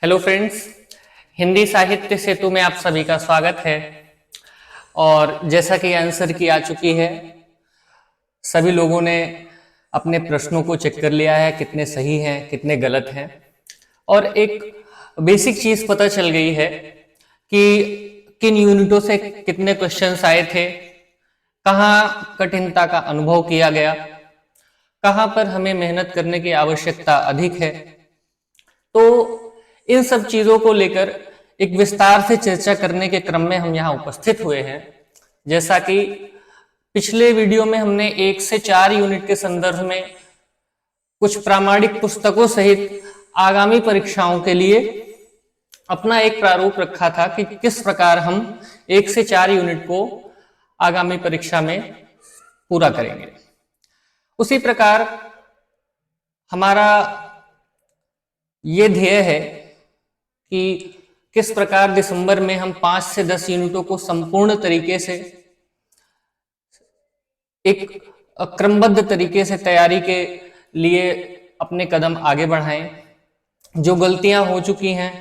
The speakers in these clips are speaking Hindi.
हेलो फ्रेंड्स, हिंदी साहित्य सेतु में आप सभी का स्वागत है। और जैसा कि आंसर की आ चुकी है, सभी लोगों ने अपने प्रश्नों को चेक कर लिया है, कितने सही हैं कितने गलत हैं। और एक बेसिक चीज पता चल गई है कि किन यूनिटों से कितने क्वेश्चंस आए थे, कहाँ कठिनता का अनुभव किया गया, कहाँ पर हमें मेहनत करने की आवश्यकता अधिक है। तो इन सब चीजों को लेकर एक विस्तार से चर्चा करने के क्रम में हम यहाँ उपस्थित हुए हैं। जैसा कि पिछले वीडियो में हमने 1 से 4 यूनिट के संदर्भ में कुछ प्रामाणिक पुस्तकों सहित आगामी परीक्षाओं के लिए अपना एक प्रारूप रखा था कि किस प्रकार हम 1 से 4 यूनिट को आगामी परीक्षा में पूरा करेंगे। उसी प्रकार हमारा ये ध्येय है कि किस प्रकार दिसंबर में हम 5 से 10 यूनिटों को संपूर्ण तरीके से एक क्रमबद्ध तरीके से तैयारी के लिए अपने कदम आगे बढ़ाएं। जो गलतियां हो चुकी हैं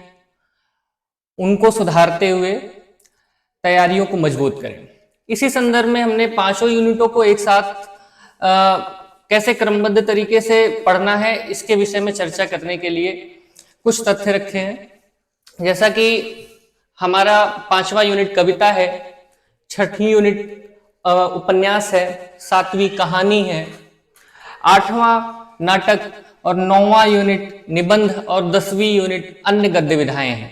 उनको सुधारते हुए तैयारियों को मजबूत करें। इसी संदर्भ में हमने 5 यूनिटों को एक साथ कैसे क्रमबद्ध तरीके से पढ़ना है, इसके विषय में चर्चा करने के लिए कुछ तथ्य रखे हैं। जैसा कि हमारा 5वां यूनिट कविता है, 6वीं यूनिट उपन्यास है, 7वीं कहानी है, 8वां नाटक और 9वां यूनिट निबंध और 10वीं यूनिट अन्य गद्य विधाएं हैं।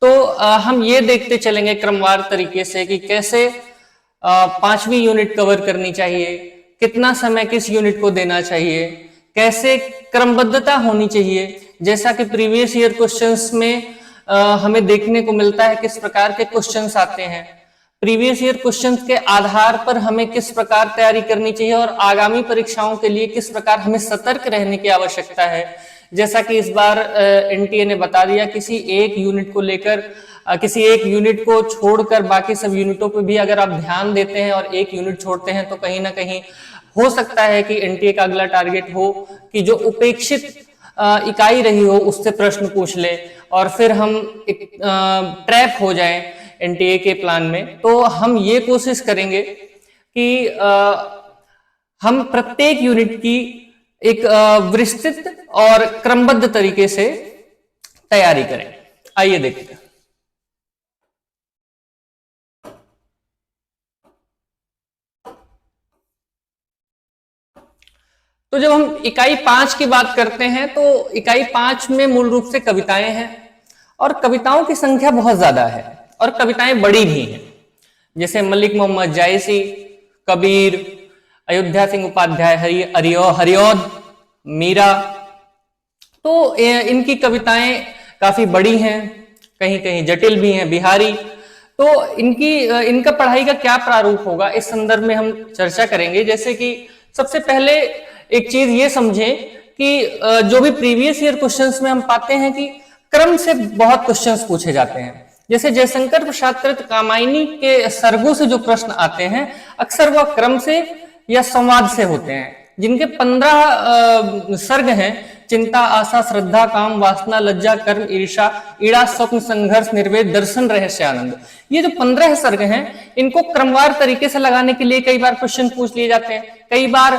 तो हम ये देखते चलेंगे क्रमवार तरीके से कि कैसे 5वीं यूनिट कवर करनी चाहिए, कितना समय किस यूनिट को देना चाहिए, कैसे क्रमबद्धता होनी चाहिए। जैसा कि प्रीवियस ईयर क्वेश्चंस में हमें देखने को मिलता है किस प्रकार के क्वेश्चंस आते हैं, प्रीवियस ईयर क्वेश्चंस के आधार पर हमें किस प्रकार तैयारी करनी चाहिए और आगामी परीक्षाओं के लिए किस प्रकार हमें सतर्क रहने की आवश्यकता है। जैसा कि इस बार एनटीए ने बता दिया, किसी एक यूनिट को लेकर किसी एक यूनिट को छोड़कर बाकी सब यूनिटों पर भी अगर आप ध्यान देते हैं और एक यूनिट छोड़ते हैं तो कहीं ना कहीं हो सकता है कि एनटीए का अगला टारगेट हो कि जो उपेक्षित इकाई रही हो उससे प्रश्न पूछ ले और फिर हम एक ट्रैप हो जाएं एनटीए के प्लान में। तो हम ये कोशिश करेंगे कि हम प्रत्येक यूनिट की एक विस्तृत और क्रमबद्ध तरीके से तैयारी करें। आइए देखते हैं। तो जब हम इकाई 5 की बात करते हैं तो इकाई 5 में मूल रूप से कविताएं हैं और कविताओं की संख्या बहुत ज्यादा है और कविताएं बड़ी भी हैं। जैसे मलिक मोहम्मद जायसी, कबीर, अयोध्या सिंह उपाध्याय, हरिऔध, मीरा, तो इनकी कविताएं काफी बड़ी हैं, कहीं कहीं जटिल भी हैं, बिहारी। तो इनका पढ़ाई का क्या प्रारूप होगा इस संदर्भ में हम चर्चा करेंगे। जैसे कि सबसे पहले एक चीज ये समझें कि जो भी प्रीवियस ईयर क्वेश्चंस में हम पाते हैं कि क्रम से बहुत क्वेश्चंस पूछे जाते हैं। जैसे जयशंकर प्रसाद कृत कामायनी के सर्गों से जो प्रश्न आते हैं अक्सर वह क्रम से या संवाद से होते हैं। जिनके 15 सर्ग हैं, चिंता, आशा, श्रद्धा, काम, वासना, लज्जा, कर्म, ईर्षा, ईड़ा, स्वप्न, संघर्ष, निर्वेद, दर्शन, रहस्य, आनंद, ये जो 15 सर्ग हैं इनको क्रमवार तरीके से लगाने के लिए कई बार क्वेश्चन पूछ लिए जाते हैं। कई बार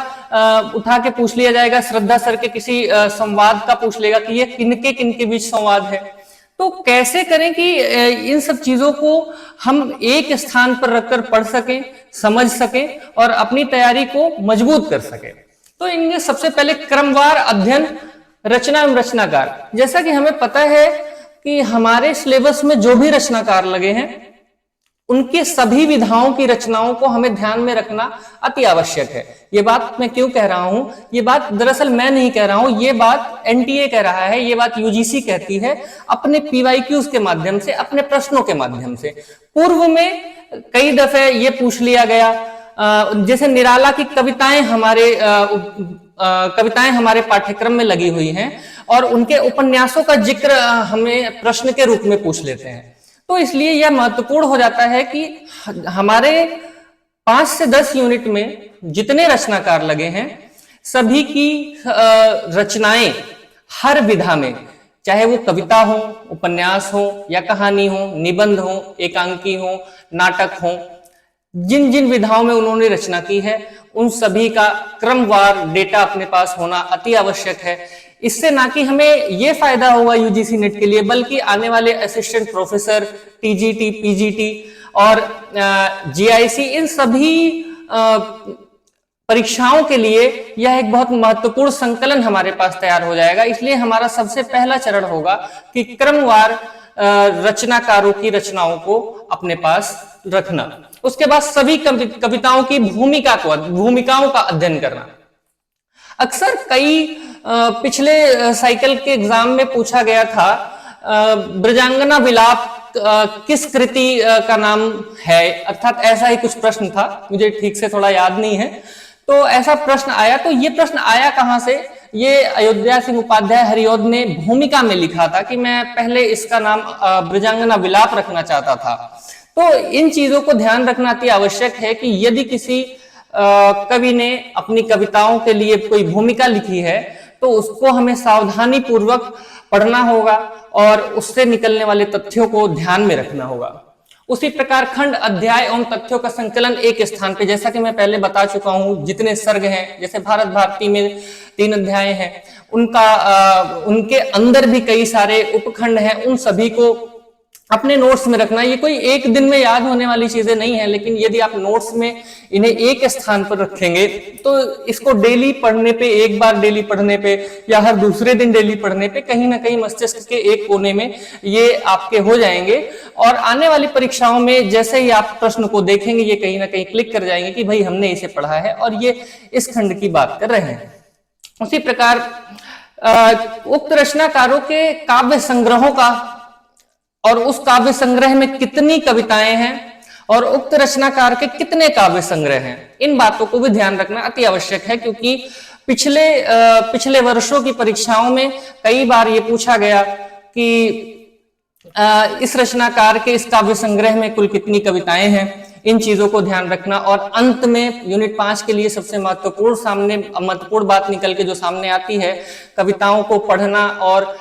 उठा के पूछ लिया जाएगा, श्रद्धा सर के किसी संवाद का पूछ लेगा कि ये किनके बीच संवाद है। तो कैसे करें कि इन सब चीजों को हम एक स्थान पर रखकर पढ़ सकें, समझ सकें और अपनी तैयारी को मजबूत कर सकें। तो इनके सबसे पहले क्रमवार अध्ययन, रचना एवं रचनाकार। जैसा कि हमें पता है कि हमारे सिलेबस में जो भी रचनाकार लगे हैं उनके सभी विधाओं की रचनाओं को हमें ध्यान में रखना अति आवश्यक है। ये बात मैं क्यों कह रहा हूं, ये बात दरअसल मैं नहीं कह रहा हूं, ये बात एनटीए कह रहा है, ये बात यूजीसी कहती है अपने पीवाईक्यूज के माध्यम से, अपने प्रश्नों के माध्यम से। पूर्व में कई दफे ये पूछ लिया गया, जैसे निराला की कविताएं हमारे पाठ्यक्रम में लगी हुई हैं और उनके उपन्यासों का जिक्र हमें प्रश्न के रूप में पूछ लेते हैं। तो इसलिए यह महत्वपूर्ण हो जाता है कि हमारे 5 से 10 यूनिट में जितने रचनाकार लगे हैं सभी की रचनाएं हर विधा में, चाहे वो कविता हो, उपन्यास हो या कहानी हो, निबंध हो, एकांकी हो, नाटक हो, जिन जिन विधाओं में उन्होंने रचना की है उन सभी का क्रमवार डेटा अपने पास होना अति आवश्यक है। इससे ना कि हमें ये फायदा होगा यूजीसी नेट के लिए, बल्कि आने वाले असिस्टेंट प्रोफेसर, टीजीटी, पीजीटी और जीआईसी, इन सभी परीक्षाओं के लिए यह एक बहुत महत्वपूर्ण संकलन हमारे पास तैयार हो जाएगा। इसलिए हमारा सबसे पहला चरण होगा कि क्रमवार रचनाकारों की रचनाओं को अपने पास रखना। उसके बाद सभी कविताओं की भूमिकाओं का अध्ययन करना। अक्सर कई पिछले साइकिल के एग्जाम में पूछा गया था, ब्रजांगना विलाप किस कृति का नाम है, अर्थात ऐसा ही कुछ प्रश्न था, मुझे ठीक से थोड़ा याद नहीं है। तो ऐसा प्रश्न आया, तो ये प्रश्न आया कहां से? ये अयोध्या सिंह उपाध्याय हरिऔध ने भूमिका में लिखा था कि मैं पहले इसका नाम ब्रजांगना विलाप रखना चाहता था। तो इन चीजों को ध्यान रखना अति आवश्यक है कि यदि किसी कवि ने अपनी कविताओं के लिए कोई भूमिका लिखी है तो उसको हमें सावधानी पूर्वक पढ़ना होगा और उससे निकलने वाले तथ्यों को ध्यान में रखना होगा। उसी प्रकार खंड, अध्याय एवं तथ्यों का संकलन एक स्थान पे, जैसा कि मैं पहले बता चुका हूं, जितने सर्ग हैं, जैसे भारत भारती में 3 अध्याय हैं, उनके अंदर भी कई सारे उपखंड हैं, उन सभी को अपने नोट्स में रखना। ये कोई एक दिन में याद होने वाली चीजें नहीं है, लेकिन यदि आप नोट्स में इन्हें एक स्थान पर रखेंगे तो इसको डेली पढ़ने पे, एक बार डेली पढ़ने पे या हर दूसरे दिन डेली पढ़ने पे कहीं ना कहीं मस्तिष्क के एक कोने में ये आपके हो जाएंगे और आने वाली परीक्षाओं में जैसे ही आप प्रश्न को देखेंगे ये कहीं ना कहीं क्लिक कर जाएंगे कि भाई हमने इसे पढ़ा है और ये इस खंड की बात कर रहे हैं। उसी प्रकार उक्त रचनाकारों के काव्य संग्रहों का और उस काव्य संग्रह में कितनी कविताएं हैं और उक्त रचनाकार के कितने काव्य संग्रह हैं, इन बातों को भी ध्यान रखना अति आवश्यक है। क्योंकि पिछले वर्षों की परीक्षाओं में कई बार ये पूछा गया कि इस रचनाकार के इस काव्य संग्रह में कुल कितनी कविताएं हैं। इन चीजों को ध्यान रखना और अंत में यूनिट 5 के लिए सबसे महत्वपूर्ण बात निकल के जो सामने आती है, कविताओं को पढ़ना और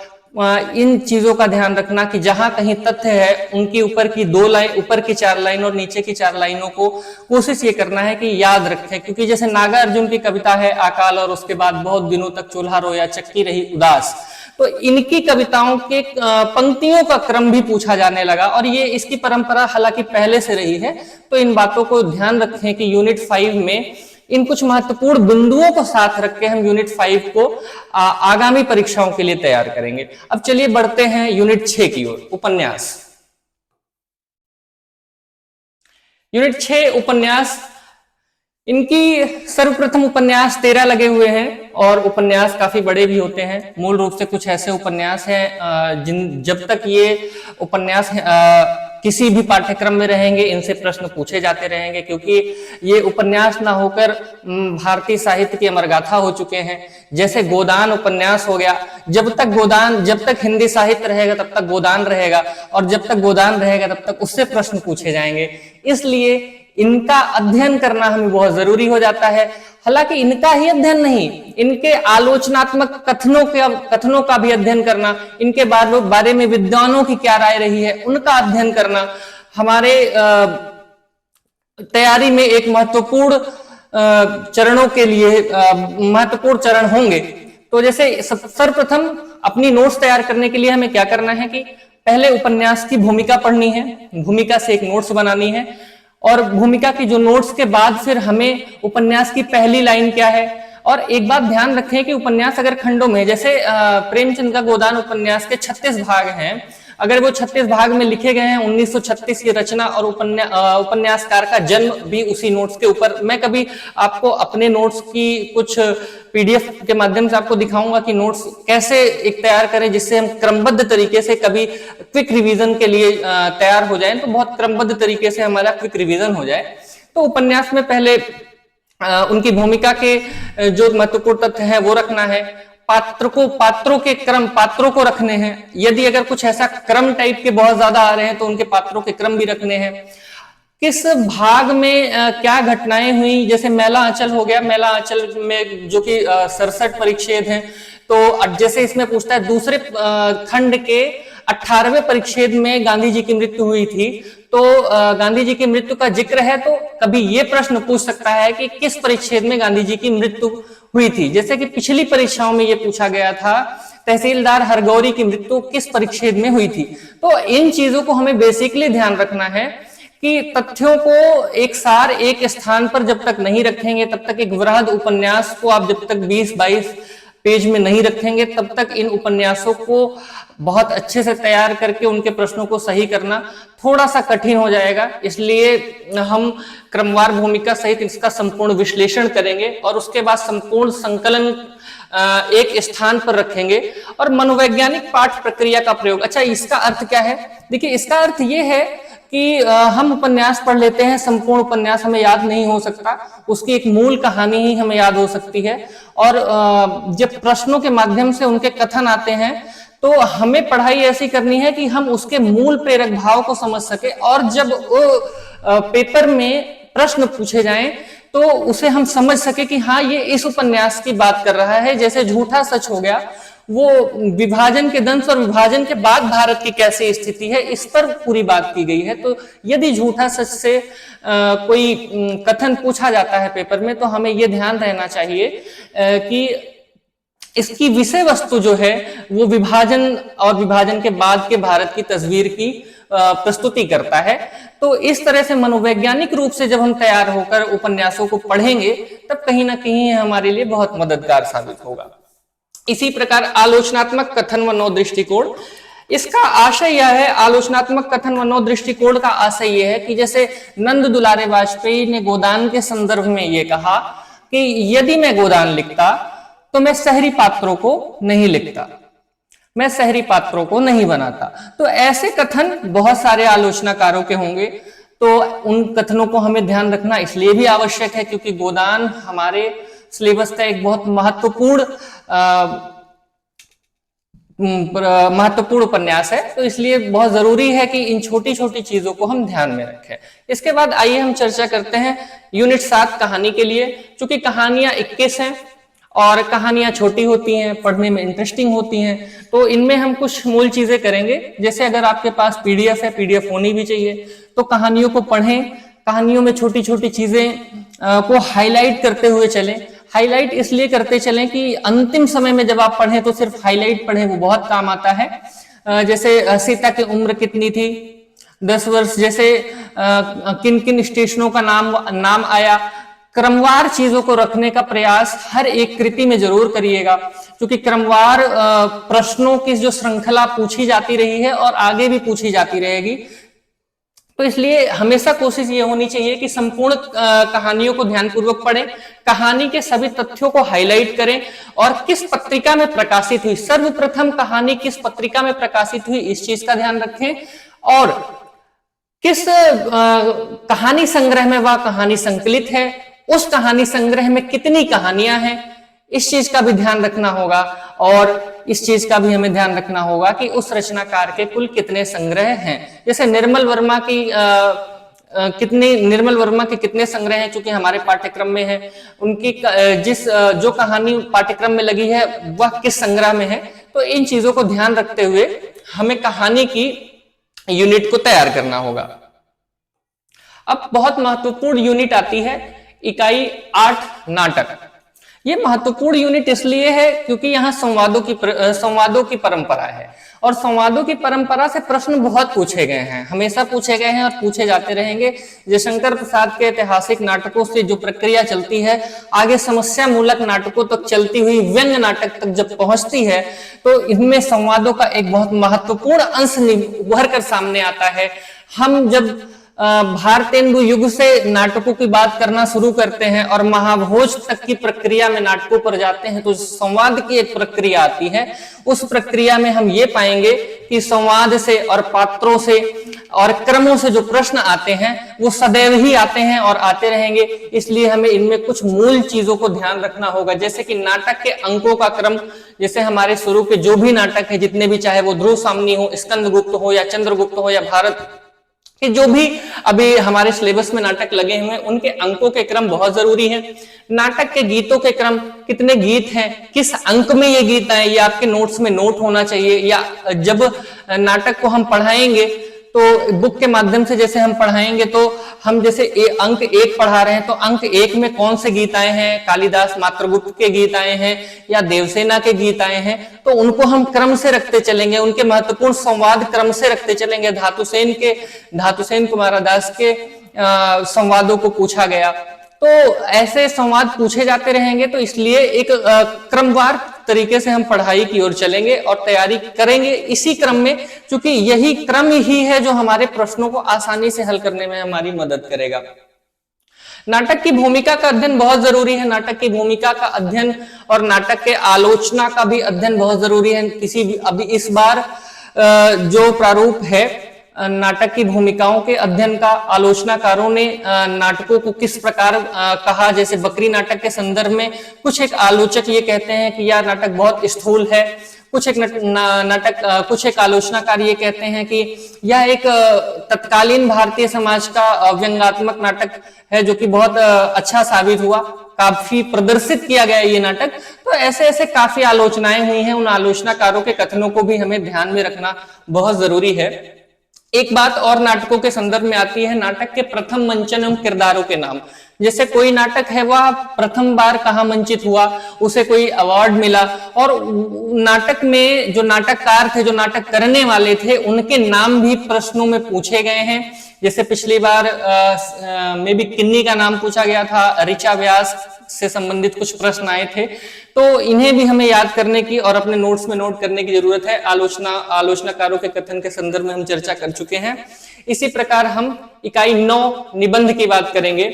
इन चीजों का ध्यान रखना कि जहां कहीं तथ्य है उनकी ऊपर की 4 लाइन और नीचे की 4 लाइनों को कोशिश ये करना है कि याद रखें। क्योंकि जैसे नागार्जुन की कविता है अकाल और उसके बाद बहुत दिनों तक चूल्हा रोया चक्की रही उदास, तो इनकी कविताओं के पंक्तियों का क्रम भी पूछा जाने लगा और ये इसकी परंपरा हालांकि पहले से रही है। तो इन बातों को ध्यान रखें कि यूनिट 5 में इन कुछ महत्वपूर्ण बिंदुओं को साथ रख के हम यूनिट 5 को आगामी परीक्षाओं के लिए तैयार करेंगे। अब चलिए बढ़ते हैं यूनिट 6 की ओर, उपन्यास। यूनिट 6 उपन्यास, इनकी सर्वप्रथम उपन्यास 13 लगे हुए हैं और उपन्यास काफी बड़े भी होते हैं। मूल रूप से कुछ ऐसे उपन्यास हैं जब तक ये उपन्यास किसी भी पाठ्यक्रम में रहेंगे इनसे प्रश्न पूछे जाते रहेंगे, क्योंकि ये उपन्यास ना होकर भारतीय साहित्य की अमरगाथा हो चुके हैं। जैसे गोदान उपन्यास हो गया, जब तक हिंदी साहित्य रहेगा तब तक गोदान रहेगा और जब तक गोदान रहेगा तब तक उससे प्रश्न पूछे जाएंगे। इसलिए इनका अध्ययन करना हमें बहुत जरूरी हो जाता है। हालांकि इनका ही अध्ययन नहीं, इनके आलोचनात्मक कथनों का भी अध्ययन करना, इनके बारे में विद्वानों की क्या राय रही है उनका अध्ययन करना हमारे तैयारी में एक महत्वपूर्ण चरणों के लिए महत्वपूर्ण चरण होंगे। तो जैसे सर्वप्रथम अपनी नोट्स तैयार करने के लिए हमें क्या करना है कि पहले उपन्यास की भूमिका पढ़नी है, भूमिका से एक नोट्स बनानी है और भूमिका की जो नोट्स के बाद फिर हमें उपन्यास की पहली लाइन क्या है। और एक बात ध्यान रखें कि उपन्यास अगर खंडों में, जैसे प्रेमचंद का गोदान उपन्यास के 36 भाग हैं, अगर वो 36 भाग में लिखे गए हैं, 1936 की रचना और उपन्यासकार का जन्म भी उसी नोट्स के ऊपर, मैं कभी आपको अपने नोट्स की कुछ पीडीएफ के माध्यम से आपको दिखाऊंगा कि नोट्स कैसे एक तैयार करें जिससे हम क्रमबद्ध तरीके से कभी क्विक रिवीजन के लिए तैयार हो जाएं, तो बहुत क्रमबद्ध तरीके से हमारा क्विक रिवीजन हो जाए। तो उपन्यास में पहले उनकी भूमिका के जो महत्वपूर्ण तथ्य हैं वो रखना है। पात्रों को रखने हैं। यदि अगर कुछ ऐसा क्रम टाइप के बहुत ज्यादा आ रहे हैं तो उनके पात्रों के क्रम भी रखने हैं। किस भाग में क्या घटनाएं हुई, जैसे मैला आंचल हो गया, मैला आंचल में जो कि 67 परिच्छेद हैं, तो जैसे इसमें पूछता है दूसरे खंड के 18वें परिच्छेद में गांधी जी की मृत्यु हुई थी, तो गांधी जी की मृत्यु का जिक्र है, तो कभी ये प्रश्न पूछ सकता है कि किस परिच्छेद में गांधी जी की मृत्यु हुई थी। जैसे कि पिछली परीक्षाओं में ये पूछा गया था, तहसीलदार हरगौरी की मृत्यु किस परिच्छेद में हुई थी। तो इन चीजों को हमें बेसिकली ध्यान रखना है कि तथ्यों को एक सार एक स्थान पर जब तक नहीं रखेंगे, तब तक एक वृहद उपन्यास को आप जब तक 20-22 पेज में नहीं रखेंगे, तब तक इन उपन्यासों को बहुत अच्छे से तैयार करके उनके प्रश्नों को सही करना थोड़ा सा कठिन हो जाएगा। इसलिए हम क्रमवार भूमिका सहित इसका संपूर्ण विश्लेषण करेंगे और उसके बाद संपूर्ण संकलन एक स्थान पर रखेंगे। और मनोवैज्ञानिक पाठ प्रक्रिया का प्रयोग, अच्छा इसका अर्थ क्या है? देखिए, इसका अर्थ ये है कि हम उपन्यास पढ़ लेते हैं, संपूर्ण उपन्यास हमें याद नहीं हो सकता, उसकी एक मूल कहानी ही हमें याद हो सकती है, और जब प्रश्नों के माध्यम से उनके कथन आते हैं तो हमें पढ़ाई ऐसी करनी है कि हम उसके मूल प्रेरक भाव को समझ सके, और जब पेपर में प्रश्न पूछे जाएं तो उसे हम समझ सके कि हाँ, ये इस उपन्यास की बात कर रहा है। जैसे झूठा सच हो गया, वो विभाजन के दंश और विभाजन के बाद भारत की कैसी स्थिति है, इस पर पूरी बात की गई है। तो यदि झूठा सच से कोई कथन पूछा जाता है पेपर में, तो हमें यह ध्यान रहना चाहिए कि इसकी विषय वस्तु जो है वो विभाजन और विभाजन के बाद के भारत की तस्वीर की प्रस्तुति करता है। तो इस तरह से मनोवैज्ञानिक रूप से जब हम तैयार होकर उपन्यासों को पढ़ेंगे, तब कहीं ना कहीं हमारे लिए बहुत मददगार साबित होगा। इसी प्रकार आलोचनात्मक कथन व नौ दृष्टिकोण, इसका आशय यह है, आलोचनात्मक कथन व नौ दृष्टिकोण का आशय यह है कि जैसे नंद दुलारे वाजपेयी ने गोदान के संदर्भ में यह कहा कि यदि मैं गोदान लिखता तो मैं शहरी पात्रों को नहीं लिखता, मैं शहरी पात्रों को नहीं बनाता। तो ऐसे कथन बहुत सारे आलोचनाकारों के होंगे, तो उन कथनों को हमें ध्यान रखना इसलिए भी आवश्यक है क्योंकि गोदान हमारे सिलेबस का एक बहुत महत्वपूर्ण उपन्यास है। तो इसलिए बहुत जरूरी है कि इन छोटी छोटी चीजों को हम ध्यान में रखें। इसके बाद आइए हम चर्चा करते हैं यूनिट 7 कहानी के लिए। चूंकि कहानियां 21 हैं और कहानियां छोटी होती हैं, पढ़ने में इंटरेस्टिंग होती हैं, तो इनमें हम कुछ मूल चीजें करेंगे। जैसे अगर आपके पास पीडीएफ है, पीडीएफ होनी भी चाहिए, तो कहानियों को पढ़ें, कहानियों में छोटी छोटी चीजें को हाईलाइट करते हुए चलें। हाईलाइट इसलिए करते चलें कि अंतिम समय में जब आप पढ़ें तो सिर्फ हाईलाइट पढ़ें, वो बहुत काम आता है। जैसे सीता की उम्र कितनी थी, 10 वर्ष, जैसे किन किन स्टेशनों का नाम आया। क्रमवार चीजों को रखने का प्रयास हर एक कृति में जरूर करिएगा, क्योंकि क्रमवार प्रश्नों की जो श्रृंखला पूछी जाती रही है और आगे भी पूछी जाती रहेगी। तो इसलिए हमेशा कोशिश ये होनी चाहिए कि संपूर्ण कहानियों को ध्यानपूर्वक पढ़ें, कहानी के सभी तथ्यों को हाईलाइट करें और किस पत्रिका में प्रकाशित हुई, सर्वप्रथम कहानी किस पत्रिका में प्रकाशित हुई, इस चीज का ध्यान रखें। और किस कहानी संग्रह में वह कहानी संकलित है, उस कहानी संग्रह में कितनी कहानियां हैं, इस चीज का भी ध्यान रखना होगा। और इस चीज का भी हमें ध्यान रखना होगा कि उस रचनाकार के कुल कितने संग्रह हैं। जैसे निर्मल वर्मा के कितने संग्रह हैं, चूंकि हमारे पाठ्यक्रम में है, उनकी जो कहानी पाठ्यक्रम में लगी है वह किस संग्रह में है। तो इन चीजों को ध्यान रखते हुए हमें कहानी की यूनिट को तैयार करना होगा। अब बहुत महत्वपूर्ण यूनिट आती है इकाई 8 नाटक। ये महत्वपूर्ण यूनिट इसलिए है क्योंकि यहाँ संवादों की परंपरा है, और संवादों की परंपरा से प्रश्न बहुत पूछे गए हैं, हमेशा पूछे गए हैं और पूछे जाते रहेंगे। जयशंकर प्रसाद के ऐतिहासिक नाटकों से जो प्रक्रिया चलती है, आगे समस्या मूलक नाटकों तक चलती हुई व्यंग्य नाटक तक जब पहुंचती है, तो इनमें संवादों का एक बहुत महत्वपूर्ण अंश उभर कर सामने आता है। हम जब भारतेंदु युग से नाटकों की बात करना शुरू करते हैं और महाभोज तक की प्रक्रिया में नाटकों पर जाते हैं, तो संवाद की एक प्रक्रिया आती है। उस प्रक्रिया में हम ये पाएंगे कि संवाद से और पात्रों से और क्रमों से जो प्रश्न आते हैं वो सदैव ही आते हैं और आते रहेंगे। इसलिए हमें इनमें कुछ मूल चीजों को ध्यान रखना होगा, जैसे कि नाटक के अंकों का क्रम। जैसे हमारे शुरू के जो भी नाटक है, जितने भी, चाहे वो ध्रुव सामनी हो, स्कंदगुप्त हो या चंद्रगुप्त हो या भारत कि जो भी अभी हमारे सिलेबस में नाटक लगे हुए हैं उनके अंकों के क्रम बहुत जरूरी है। नाटक के गीतों के क्रम, कितने गीत हैं, किस अंक में ये गीत आए, ये आपके नोट्स में नोट होना चाहिए। या जब नाटक को हम पढ़ाएंगे तो बुक के माध्यम से जैसे हम पढ़ाएंगे तो हम जैसे अंक 1 पढ़ा रहे हैं तो अंक 1 में कौन से गीत आए हैं, कालिदास मात्रगुप्त के गीत आए हैं या देवसेना के गीत आए हैं, तो उनको हम क्रम से रखते चलेंगे, उनके महत्वपूर्ण संवाद क्रम से रखते चलेंगे। धातुसेन कुमारदास के संवादों को पूछा गया, तो ऐसे संवाद पूछे जाते रहेंगे। तो इसलिए एक क्रमवार तरीके से हम पढ़ाई की ओर चलेंगे और तैयारी करेंगे इसी क्रम में, क्योंकि यही क्रम ही है जो हमारे प्रश्नों को आसानी से हल करने में हमारी मदद करेगा। नाटक की भूमिका का अध्ययन बहुत जरूरी है। नाटक की भूमिका का अध्ययन और नाटक के आलोचना का भी अध्ययन बहुत जरूरी है। किसी भी अभी इस बार जो प्रारूप है नाटक की भूमिकाओं के अध्ययन का, आलोचनाकारों ने नाटकों को किस प्रकार कहा, जैसे बकरी नाटक के संदर्भ में कुछ एक आलोचक ये कहते हैं कि यह नाटक बहुत स्थूल है, कुछ एक आलोचनाकार ये कहते हैं कि यह एक तत्कालीन भारतीय समाज का व्यंग्यात्मक नाटक है जो कि बहुत अच्छा साबित हुआ, काफी प्रदर्शित किया गया ये नाटक। तो ऐसे ऐसे काफी आलोचनाएं हुई हैं, उन आलोचनाकारों के कथनों को भी हमें ध्यान में रखना बहुत जरूरी है। एक बात और नाटकों के संदर्भ में आती है, नाटक के प्रथम मंचन एवं किरदारों के नाम। जैसे कोई नाटक है वह प्रथम बार कहाँ मंचित हुआ, उसे कोई अवार्ड मिला, और नाटक में जो नाटककार थे, जो नाटक करने वाले थे, उनके नाम भी प्रश्नों में पूछे गए हैं। जैसे पिछली बार में भी किन्नी का नाम पूछा गया था, ऋचा व्यास से संबंधित कुछ प्रश्न आए थे, तो इन्हें भी हमें याद करने की और अपने नोट्स में नोट करने की जरूरत है। आलोचनाकारों के कथन के संदर्भ में हम चर्चा कर चुके हैं। इसी प्रकार हम इकाई 9 निबंध की बात करेंगे।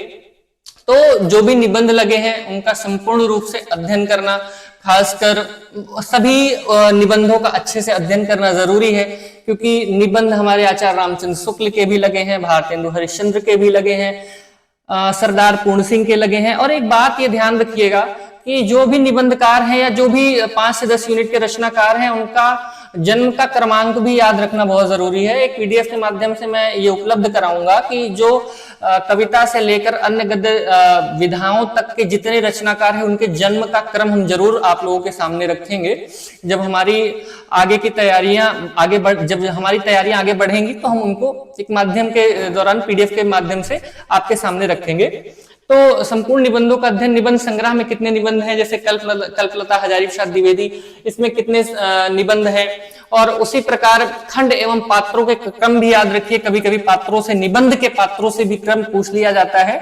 तो जो भी निबंध लगे हैं उनका संपूर्ण रूप से अध्ययन करना, खासकर सभी निबंधों का अच्छे से अध्ययन करना जरूरी है, क्योंकि निबंध हमारे आचार्य रामचंद्र शुक्ल के भी लगे हैं, भारतेंदु हरिश्चंद्र के भी लगे हैं, सरदार पूर्ण सिंह के लगे हैं। और एक बात ये ध्यान रखिएगा कि जो भी निबंधकार हैं या जो भी 5 से 10 यूनिट के रचनाकार हैं, उनका जन्म का क्रमांक भी याद रखना बहुत जरूरी है। एक पीडीएफ के माध्यम से मैं ये उपलब्ध कराऊंगा कि जो कविता से लेकर अन्य गद्य विधाओं तक के जितने रचनाकार हैं उनके जन्म का क्रम हम जरूर आप लोगों के सामने रखेंगे। जब हमारी आगे की तैयारियां जब हमारी तैयारियां आगे बढ़ेंगी तो हम उनको एक माध्यम के दौरान पीडीएफ के माध्यम से आपके सामने रखेंगे। तो संपूर्ण निबंधों का अध्ययन, निबंध संग्रह में कितने निबंध हैं, जैसे कल्पलता हजारी प्रसाद द्विवेदी, इसमें कितने निबंध हैं, और उसी प्रकार खंड एवं पात्रों के क्रम भी याद रखिए। कभी कभी पात्रों से, निबंध के पात्रों से भी क्रम पूछ लिया जाता है।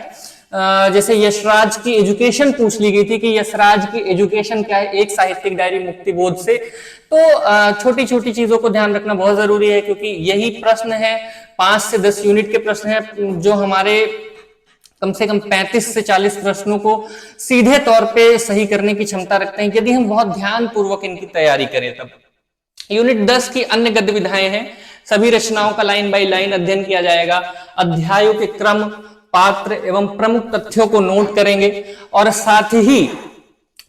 जैसे यशराज की एजुकेशन पूछ ली गई थी कि यशराज की एजुकेशन क्या है, एक साहित्यिक डायरी मुक्तिबोध से। तो छोटी छोटी चीजों को ध्यान रखना बहुत जरूरी है, क्योंकि यही प्रश्न है, 5 से 10 यूनिट के प्रश्न है जो हमारे कम से कम 35 से 40 प्रश्नों को सीधे तौर पे सही करने की क्षमता रखते हैं, यदि हम बहुत ध्यान पूर्वक इनकी तैयारी करें तब। यूनिट 10 की अन्य गद्य विधाएं हैं। सभी रचनाओं का लाइन बाय लाइन अध्ययन किया जाएगा। अध्यायों के क्रम, पात्र एवं प्रमुख तथ्यों को नोट करेंगे, और साथ ही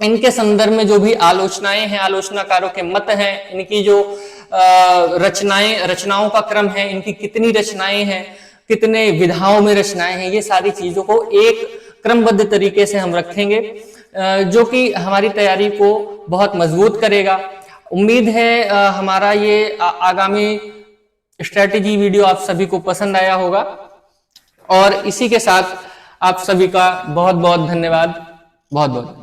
इनके संदर्भ में जो भी आलोचनाएं हैं, आलोचनाकारों के मत हैं, इनकी जो रचनाओं का क्रम है, इनकी कितनी रचनाएं हैं, कितने विधाओं में रचनाएं हैं, ये सारी चीजों को एक क्रमबद्ध तरीके से हम रखेंगे, जो कि हमारी तैयारी को बहुत मजबूत करेगा। उम्मीद है हमारा ये आगामी स्ट्रेटेजी वीडियो आप सभी को पसंद आया होगा, और इसी के साथ आप सभी का बहुत बहुत धन्यवाद। बहुत बहुत